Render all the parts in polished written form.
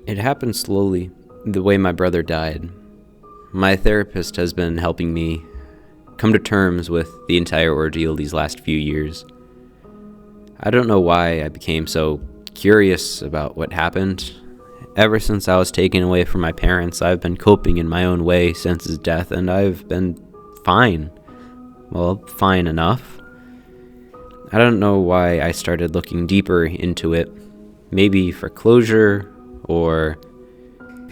It happened slowly, the way my brother died. My therapist has been helping me come to terms with the entire ordeal these last few years. I don't know why I became so curious about what happened. Ever since I was taken away from my parents, I've been coping in my own way since his death, and I've been fine. Well, fine enough. I don't know why I started looking deeper into it. Maybe for closure, or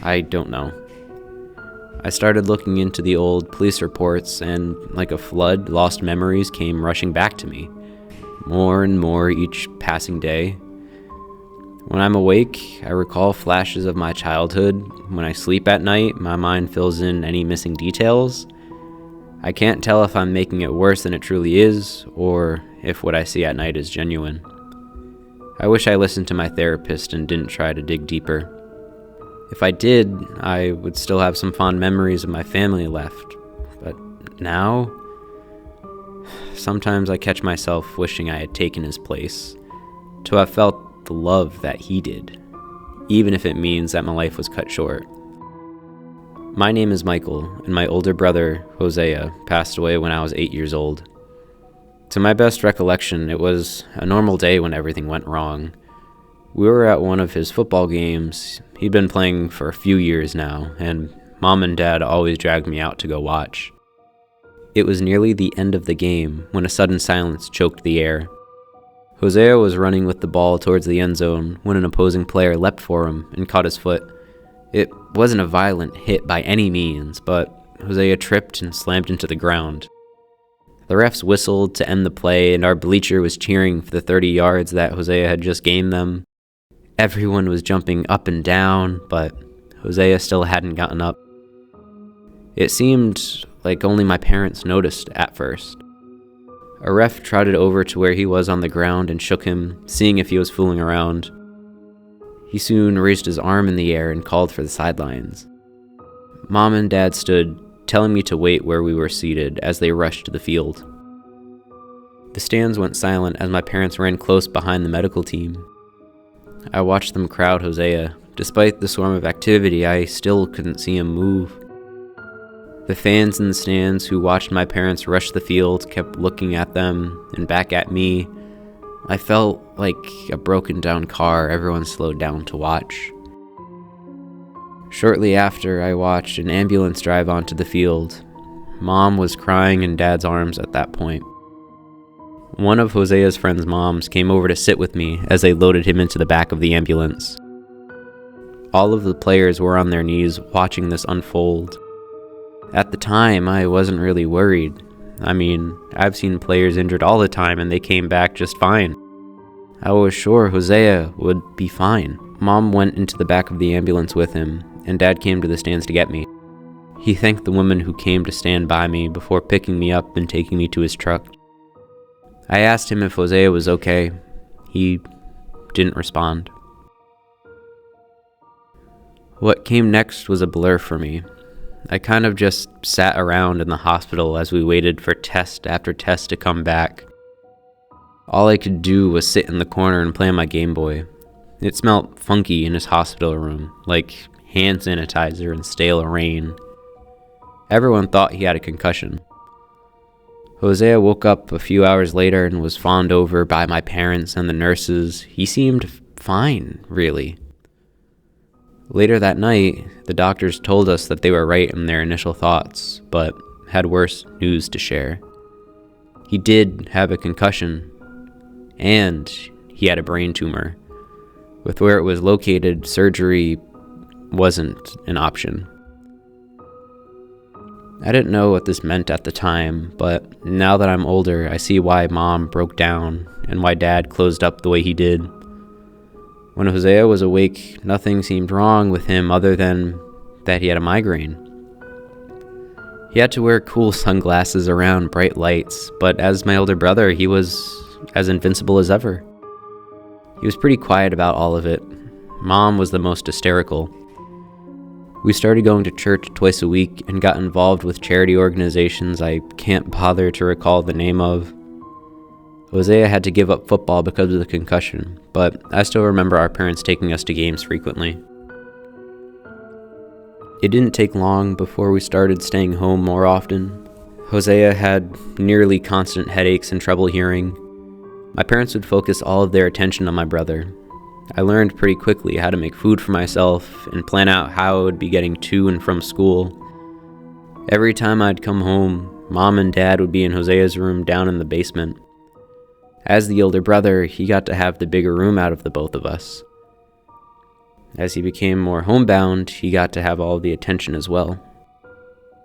I don't know. I started looking into the old police reports, and like a flood, lost memories came rushing back to me. More and more each passing day. When I'm awake, I recall flashes of my childhood. When I sleep at night, my mind fills in any missing details. I can't tell if I'm making it worse than it truly is, or if what I see at night is genuine. I wish I listened to my therapist and didn't try to dig deeper. If I did, I would still have some fond memories of my family left. But now, sometimes I catch myself wishing I had taken his place, to have felt the love that he did, even if it means that my life was cut short. My name is Michael, and my older brother, Hosea, passed away when I was 8 years old. To my best recollection, it was a normal day when everything went wrong. We were at one of his football games. He'd been playing for a few years now, and Mom and Dad always dragged me out to go watch. It was nearly the end of the game when a sudden silence choked the air. Hosea was running with the ball towards the end zone when an opposing player leapt for him and caught his foot. It wasn't a violent hit by any means, but Hosea tripped and slammed into the ground. The refs whistled to end the play, and our bleacher was cheering for the 30 yards that Hosea had just gained them. Everyone was jumping up and down, but Hosea still hadn't gotten up. It seemed like only my parents noticed at first. A ref trotted over to where he was on the ground and shook him, seeing if he was fooling around. He soon raised his arm in the air and called for the sidelines. Mom and Dad stood, telling me to wait where we were seated as they rushed to the field. The stands went silent as my parents ran close behind the medical team. I watched them crowd Hosea. Despite the swarm of activity, I still couldn't see him move. The fans in the stands who watched my parents rush the field kept looking at them and back at me. I felt like a broken down car everyone slowed down to watch. Shortly after, I watched an ambulance drive onto the field. Mom was crying in Dad's arms at that point. One of Hosea's friend's moms came over to sit with me as they loaded him into the back of the ambulance. All of the players were on their knees watching this unfold. At the time, I wasn't really worried. I mean, I've seen players injured all the time and they came back just fine. I was sure Hosea would be fine. Mom went into the back of the ambulance with him, and Dad came to the stands to get me. He thanked the woman who came to stand by me before picking me up and taking me to his truck. I asked him if Hosea was okay. He didn't respond. What came next was a blur for me. I kind of just sat around in the hospital as we waited for test after test to come back. All I could do was sit in the corner and play on my Game Boy. It smelled funky in his hospital room, like hand sanitizer and stale rain. Everyone thought he had a concussion. Hosea woke up a few hours later and was fawned over by my parents and the nurses. He seemed fine, really. Later that night, the doctors told us that they were right in their initial thoughts, but had worse news to share. He did have a concussion, and he had a brain tumor. With where it was located, surgery wasn't an option. I didn't know what this meant at the time, but now that I'm older, I see why Mom broke down and why Dad closed up the way he did. When Hosea was awake, nothing seemed wrong with him other than that he had a migraine. He had to wear cool sunglasses around bright lights, but as my older brother, he was as invincible as ever. He was pretty quiet about all of it. Mom was the most hysterical. We started going to church twice a week and got involved with charity organizations I can't bother to recall the name of. Hosea had to give up football because of the concussion, but I still remember our parents taking us to games frequently. It didn't take long before we started staying home more often. Hosea had nearly constant headaches and trouble hearing. My parents would focus all of their attention on my brother. I learned pretty quickly how to make food for myself and plan out how I would be getting to and from school. Every time I'd come home, Mom and Dad would be in Hosea's room down in the basement. As the older brother, he got to have the bigger room out of the both of us. As he became more homebound, he got to have all the attention as well.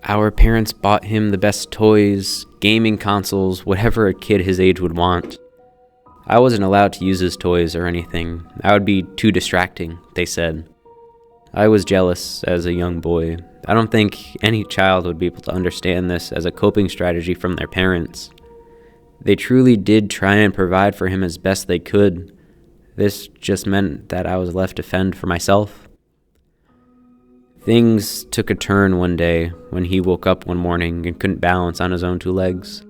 Our parents bought him the best toys, gaming consoles, whatever a kid his age would want. I wasn't allowed to use his toys or anything. That would be too distracting, they said. I was jealous as a young boy. I don't think any child would be able to understand this as a coping strategy from their parents. They truly did try and provide for him as best they could. This just meant that I was left to fend for myself. Things took a turn one day when he woke up one morning and couldn't balance on his own two legs.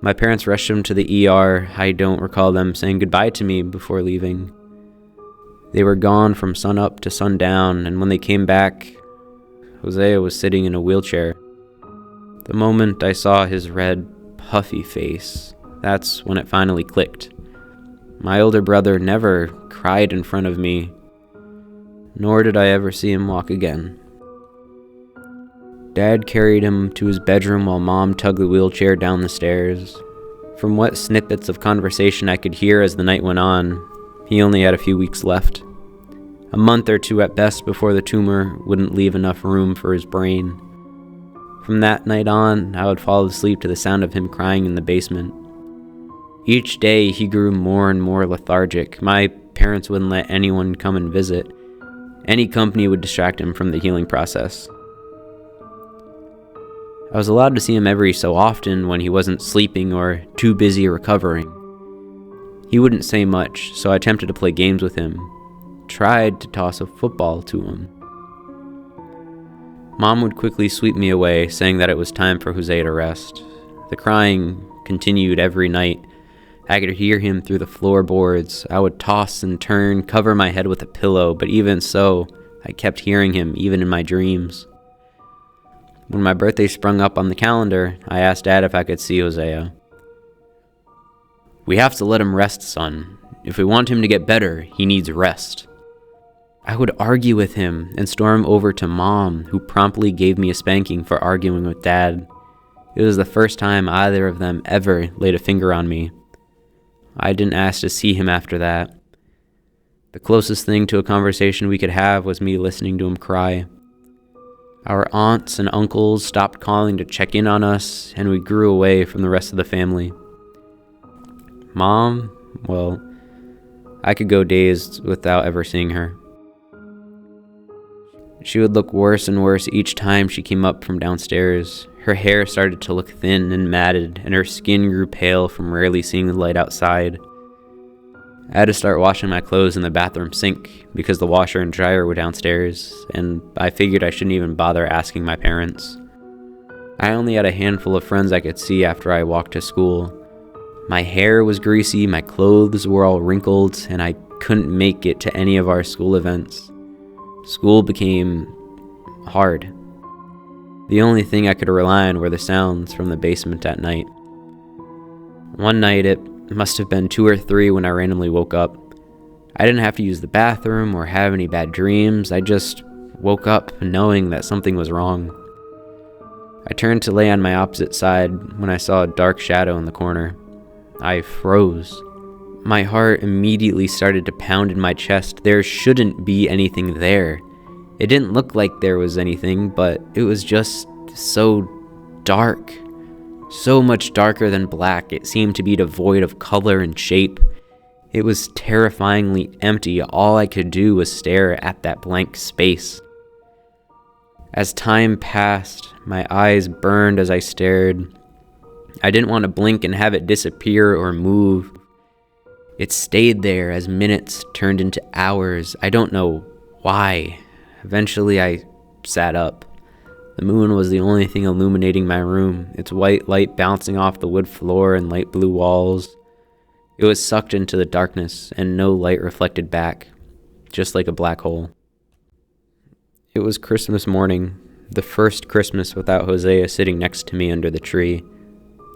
My parents rushed him to the ER. I don't recall them saying goodbye to me before leaving. They were gone from sunup to sundown, and when they came back, Hosea was sitting in a wheelchair. The moment I saw his red, puffy face, that's when it finally clicked. My older brother never cried in front of me, nor did I ever see him walk again. Dad carried him to his bedroom while Mom tugged the wheelchair down the stairs. From what snippets of conversation I could hear as the night went on, he only had a few weeks left. A month or two at best before the tumor wouldn't leave enough room for his brain. From that night on, I would fall asleep to the sound of him crying in the basement. Each day, he grew more and more lethargic. My parents wouldn't let anyone come and visit. Any company would distract him from the healing process. I was allowed to see him every so often when he wasn't sleeping or too busy recovering. He wouldn't say much, so I attempted to play games with him. Tried to toss a football to him. Mom would quickly sweep me away, saying that it was time for Hosea to rest. The crying continued every night. I could hear him through the floorboards. I would toss and turn, cover my head with a pillow, but even so, I kept hearing him, even in my dreams. When my birthday sprung up on the calendar, I asked Dad if I could see Hosea. "We have to let him rest, son. If we want him to get better, he needs rest." I would argue with him and storm over to Mom, who promptly gave me a spanking for arguing with Dad. It was the first time either of them ever laid a finger on me. I didn't ask to see him after that. The closest thing to a conversation we could have was me listening to him cry. Our aunts and uncles stopped calling to check in on us, and we grew away from the rest of the family. Mom, well, I could go days without ever seeing her. She would look worse and worse each time she came up from downstairs. Her hair started to look thin and matted, and her skin grew pale from rarely seeing the light outside. I had to start washing my clothes in the bathroom sink because the washer and dryer were downstairs, and I figured I shouldn't even bother asking my parents. I only had a handful of friends I could see after I walked to school. My hair was greasy, my clothes were all wrinkled, and I couldn't make it to any of our school events. School became hard. The only thing I could rely on were the sounds from the basement at night. One night, it must have been 2 or 3 when I randomly woke up. I didn't have to use the bathroom or have any bad dreams. I just woke up knowing that something was wrong. I turned to lay on my opposite side when I saw a dark shadow in the corner. I froze. My heart immediately started to pound in my chest. There shouldn't be anything there. It didn't look like there was anything, but it was just so dark. So much darker than black. It seemed to be devoid of color and shape. It was terrifyingly empty. All I could do was stare at that blank space. As time passed, my eyes burned as I stared. I didn't want to blink and have it disappear or move. It stayed there as minutes turned into hours. I don't know why. Eventually, I sat up. The moon was the only thing illuminating my room, its white light bouncing off the wood floor and light blue walls. It was sucked into the darkness, and no light reflected back, just like a black hole. It was Christmas morning, the first Christmas without Hosea sitting next to me under the tree.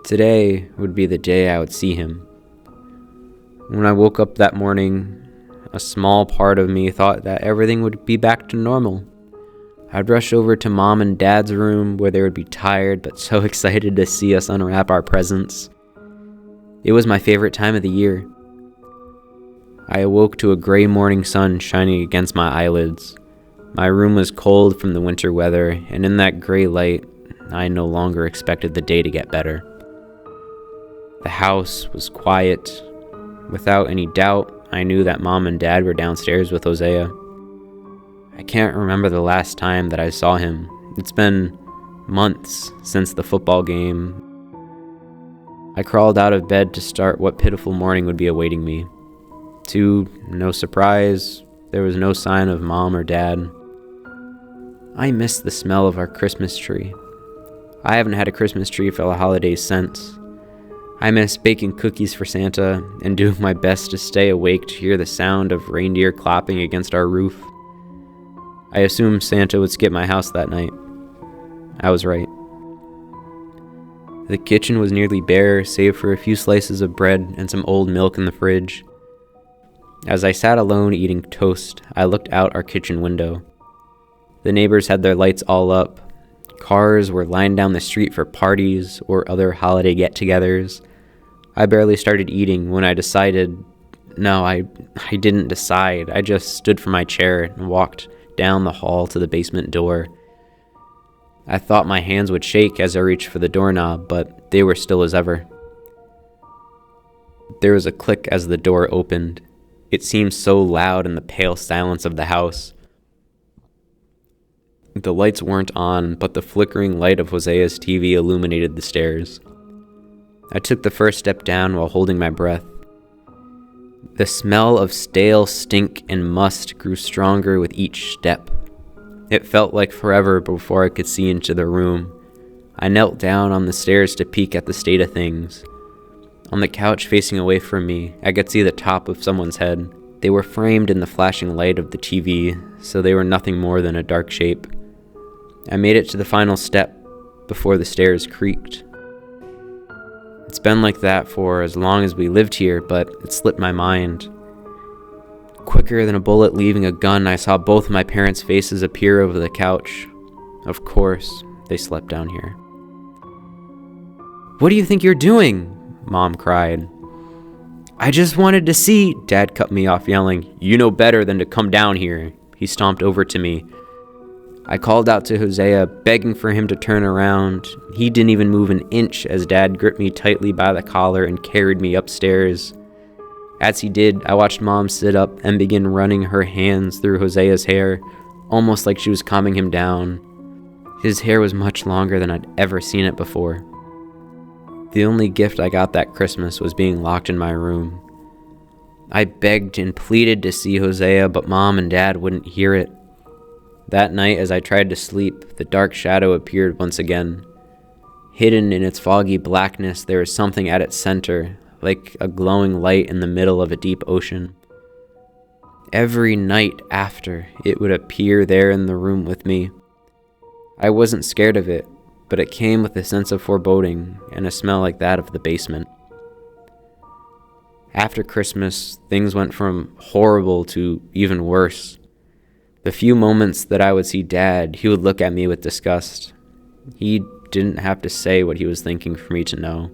Today would be the day I would see him. When I woke up that morning, a small part of me thought that everything would be back to normal. I'd rush over to Mom and Dad's room where they would be tired but so excited to see us unwrap our presents. It was my favorite time of the year. I awoke to a gray morning sun shining against my eyelids. My room was cold from the winter weather, and in that gray light, I no longer expected the day to get better. The house was quiet. Without any doubt, I knew that Mom and Dad were downstairs with Hosea. I can't remember the last time that I saw him. It's been months since the football game. I crawled out of bed to start what pitiful morning would be awaiting me. To no surprise, there was no sign of Mom or Dad. I missed the smell of our Christmas tree. I haven't had a Christmas tree for the holidays since. I miss baking cookies for Santa and doing my best to stay awake to hear the sound of reindeer clapping against our roof. I assumed Santa would skip my house that night. I was right. The kitchen was nearly bare, save for a few slices of bread and some old milk in the fridge. As I sat alone eating toast, I looked out our kitchen window. The neighbors had their lights all up. Cars were lined down the street for parties or other holiday get-togethers. I barely started eating when I decided... No, I didn't decide. I just stood from my chair and walked down the hall to the basement door. I thought my hands would shake as I reached for the doorknob, but they were still as ever. There was a click as the door opened. It seemed so loud in the pale silence of the house. The lights weren't on, but the flickering light of Hosea's TV illuminated the stairs. I took the first step down while holding my breath. The smell of stale stink and must grew stronger with each step. It felt like forever before I could see into the room. I knelt down on the stairs to peek at the state of things. On the couch facing away from me, I could see the top of someone's head. They were framed in the flashing light of the TV, so they were nothing more than a dark shape. I made it to the final step before the stairs creaked. It's been like that for as long as we lived here, but it slipped my mind. Quicker than a bullet leaving a gun, I saw both my parents' faces appear over the couch. Of course, they slept down here. "What do you think you're doing?" Mom cried. "I just wanted to see..." Dad cut me off, yelling, "You know better than to come down here." He stomped over to me. I called out to Hosea, begging for him to turn around. He didn't even move an inch as Dad gripped me tightly by the collar and carried me upstairs. As he did, I watched Mom sit up and begin running her hands through Hosea's hair, almost like she was calming him down. His hair was much longer than I'd ever seen it before. The only gift I got that Christmas was being locked in my room. I begged and pleaded to see Hosea, but Mom and Dad wouldn't hear it. That night, as I tried to sleep, the dark shadow appeared once again. Hidden in its foggy blackness, there was something at its center, like a glowing light in the middle of a deep ocean. Every night after, it would appear there in the room with me. I wasn't scared of it, but it came with a sense of foreboding and a smell like that of the basement. After Christmas, things went from horrible to even worse. The few moments that I would see Dad, he would look at me with disgust. He didn't have to say what he was thinking for me to know.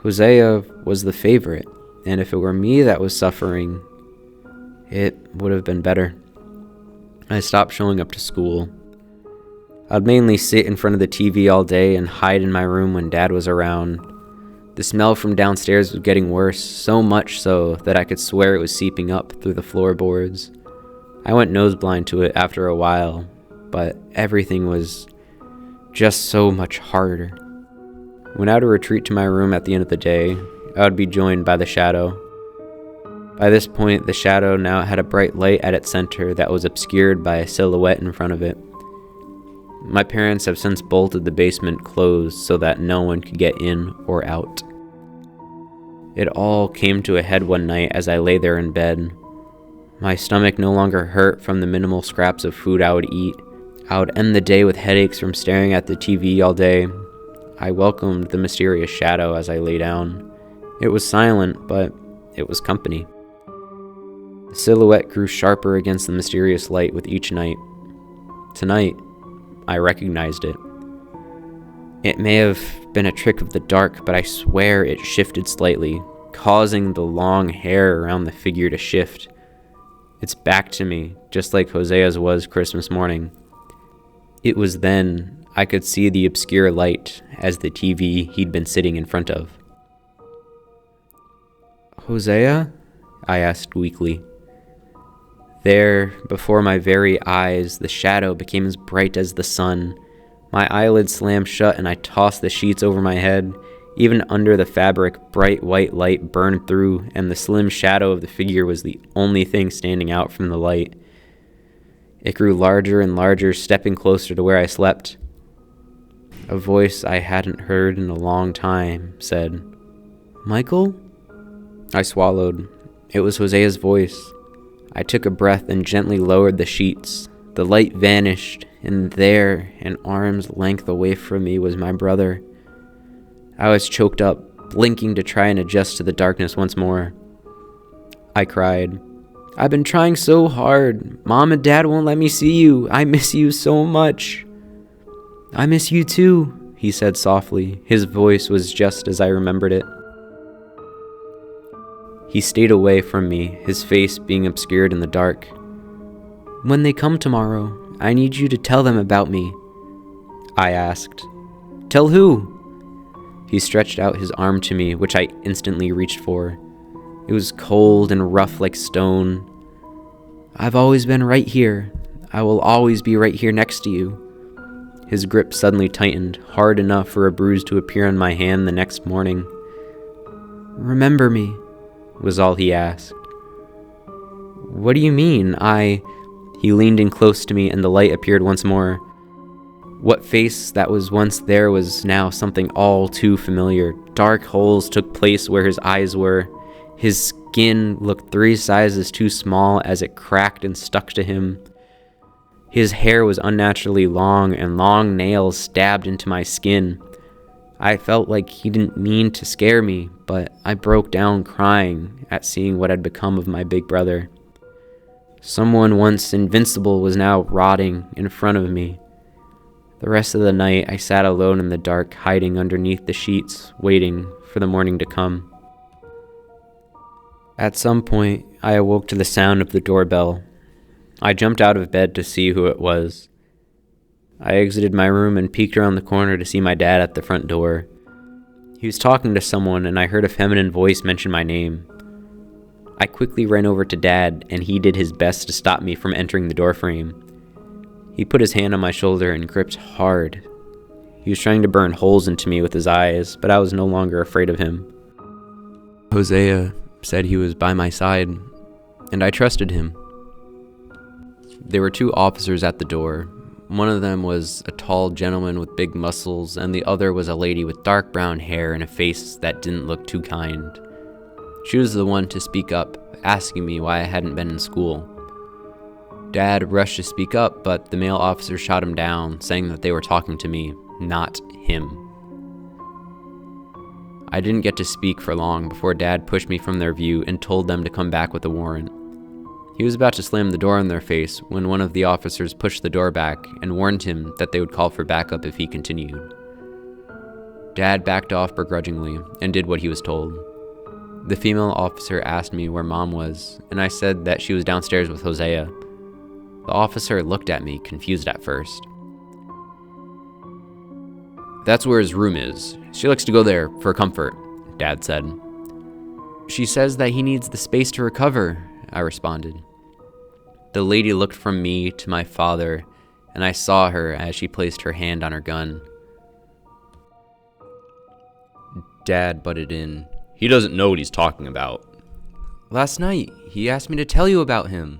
Hosea was the favorite, and if it were me that was suffering, it would have been better. I stopped showing up to school. I'd mainly sit in front of the TV all day and hide in my room when Dad was around. The smell from downstairs was getting worse, so much so that I could swear it was seeping up through the floorboards. I went noseblind to it after a while, but everything was just so much harder. When I would retreat to my room at the end of the day, I would be joined by the shadow. By this point, the shadow now had a bright light at its center that was obscured by a silhouette in front of it. My parents have since bolted the basement closed so that no one could get in or out. It all came to a head one night as I lay there in bed. My stomach no longer hurt from the minimal scraps of food I would eat. I would end the day with headaches from staring at the TV all day. I welcomed the mysterious shadow as I lay down. It was silent, but it was company. The silhouette grew sharper against the mysterious light with each night. Tonight, I recognized it. It may have been a trick of the dark, but I swear it shifted slightly, causing the long hair around the figure to shift. It's back to me, just like Hosea's was Christmas morning. It was then I could see the obscure light as the TV he'd been sitting in front of. "Hosea?" I asked weakly. There, before my very eyes, the shadow became as bright as the sun. My eyelids slammed shut and I tossed the sheets over my head. Even under the fabric, bright white light burned through, and the slim shadow of the figure was the only thing standing out from the light. It grew larger and larger, stepping closer to where I slept. A voice I hadn't heard in a long time said, "Michael?" I swallowed. It was Hosea's voice. I took a breath and gently lowered the sheets. The light vanished, and there, an arm's length away from me, was my brother. I was choked up, blinking to try and adjust to the darkness once more. I cried, "I've been trying so hard. Mom and Dad won't let me see you. I miss you so much." "I miss you too," he said softly. His voice was just as I remembered it. He stayed away from me, his face being obscured in the dark. "When they come tomorrow, I need you to tell them about me," I asked. "Tell who?" He stretched out his arm to me, which I instantly reached for. It was cold and rough like stone. "I've always been right here. I will always be right here next to you." His grip suddenly tightened, hard enough for a bruise to appear on my hand the next morning. "Remember me," was all he asked. "What do you mean? He leaned in close to me and the light appeared once more. What face that was once there was now something all too familiar. Dark holes took place where his eyes were. His skin looked 3 sizes too small as it cracked and stuck to him. His hair was unnaturally long, and long nails stabbed into my skin. I felt like he didn't mean to scare me, but I broke down crying at seeing what had become of my big brother. Someone once invincible was now rotting in front of me. The rest of the night I sat alone in the dark, hiding underneath the sheets, waiting for the morning to come. At some point, I awoke to the sound of the doorbell. I jumped out of bed to see who it was. I exited my room and peeked around the corner to see my dad at the front door. He was talking to someone, and I heard a feminine voice mention my name. I quickly ran over to Dad, and he did his best to stop me from entering the doorframe. He put his hand on my shoulder and gripped hard. He was trying to burn holes into me with his eyes, but I was no longer afraid of him. Hosea said he was by my side, and I trusted him. There were 2 officers at the door. One of them was a tall gentleman with big muscles, and the other was a lady with dark brown hair and a face that didn't look too kind. She was the one to speak up, asking me why I hadn't been in school. Dad rushed to speak up, but the male officer shot him down, saying that they were talking to me, not him. I didn't get to speak for long before Dad pushed me from their view and told them to come back with a warrant. He was about to slam the door in their face when one of the officers pushed the door back and warned him that they would call for backup if he continued. Dad backed off begrudgingly and did what he was told. The female officer asked me where Mom was, and I said that she was downstairs with Hosea. The officer looked at me, confused at first. "That's where his room is. She likes to go there for comfort," Dad said. "She says that he needs the space to recover," I responded. The lady looked from me to my father, and I saw her as she placed her hand on her gun. Dad butted in. "He doesn't know what he's talking about." "Last night, he asked me to tell you about him."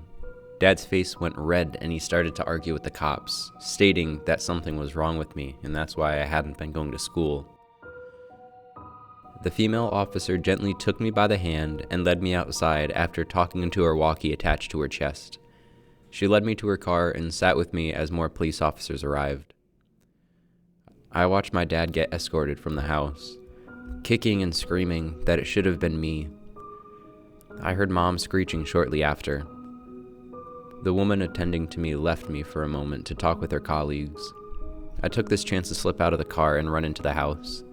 Dad's face went red and he started to argue with the cops, stating that something was wrong with me and that's why I hadn't been going to school. The female officer gently took me by the hand and led me outside after talking into her walkie attached to her chest. She led me to her car and sat with me as more police officers arrived. I watched my dad get escorted from the house, kicking and screaming that it should have been me. I heard Mom screeching shortly after. The woman attending to me left me for a moment to talk with her colleagues. I took this chance to slip out of the car and run into the house.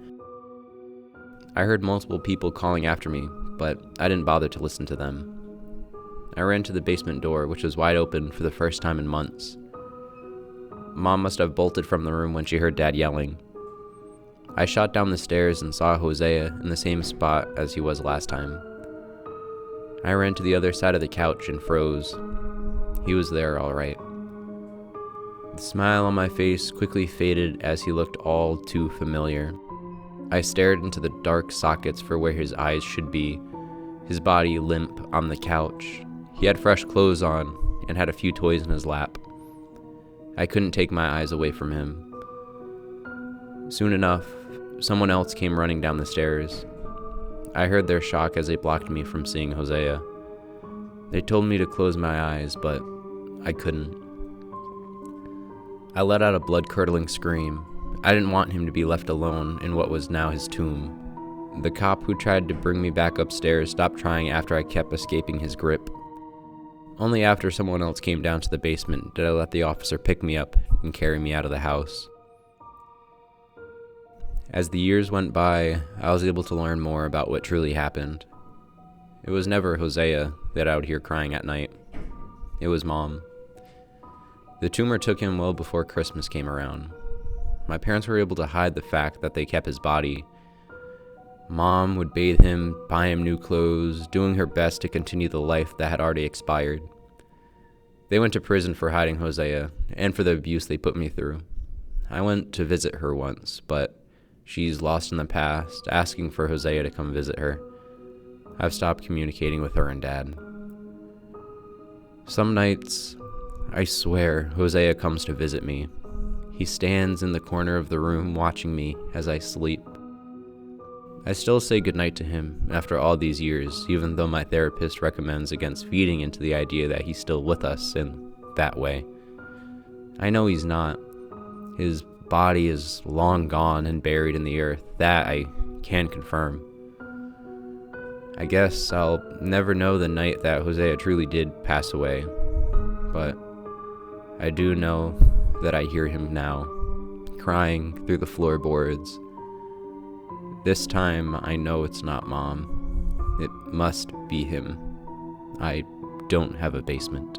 I heard multiple people calling after me, but I didn't bother to listen to them. I ran to the basement door, which was wide open for the first time in months. Mom must have bolted from the room when she heard Dad yelling. I shot down the stairs and saw Hosea in the same spot as he was last time. I ran to the other side of the couch and froze. He was there all right. The smile on my face quickly faded as he looked all too familiar. I stared into the dark sockets for where his eyes should be, his body limp on the couch. He had fresh clothes on and had a few toys in his lap. I couldn't take my eyes away from him. Soon enough, someone else came running down the stairs. I heard their shock as they blocked me from seeing Hosea. They told me to close my eyes, but I couldn't. I let out a blood-curdling scream. I didn't want him to be left alone in what was now his tomb. The cop who tried to bring me back upstairs stopped trying after I kept escaping his grip. Only after someone else came down to the basement did I let the officer pick me up and carry me out of the house. As the years went by, I was able to learn more about what truly happened. It was never Hosea that I would hear crying at night. It was Mom. The tumor took him well before Christmas came around. My parents were able to hide the fact that they kept his body. Mom would bathe him, buy him new clothes, doing her best to continue the life that had already expired. They went to prison for hiding Hosea and for the abuse they put me through. I went to visit her once, but she's lost in the past, asking for Hosea to come visit her. I've stopped communicating with her and Dad. Some nights, I swear, Hosea comes to visit me. He stands in the corner of the room watching me as I sleep. I still say goodnight to him after all these years, even though my therapist recommends against feeding into the idea that he's still with us in that way. I know he's not. His body is long gone and buried in the earth. That I can confirm. I guess I'll never know the night that Hosea truly did pass away, but I do know that I hear him now, crying through the floorboards. This time I know it's not Mom. It must be him. I don't have a basement.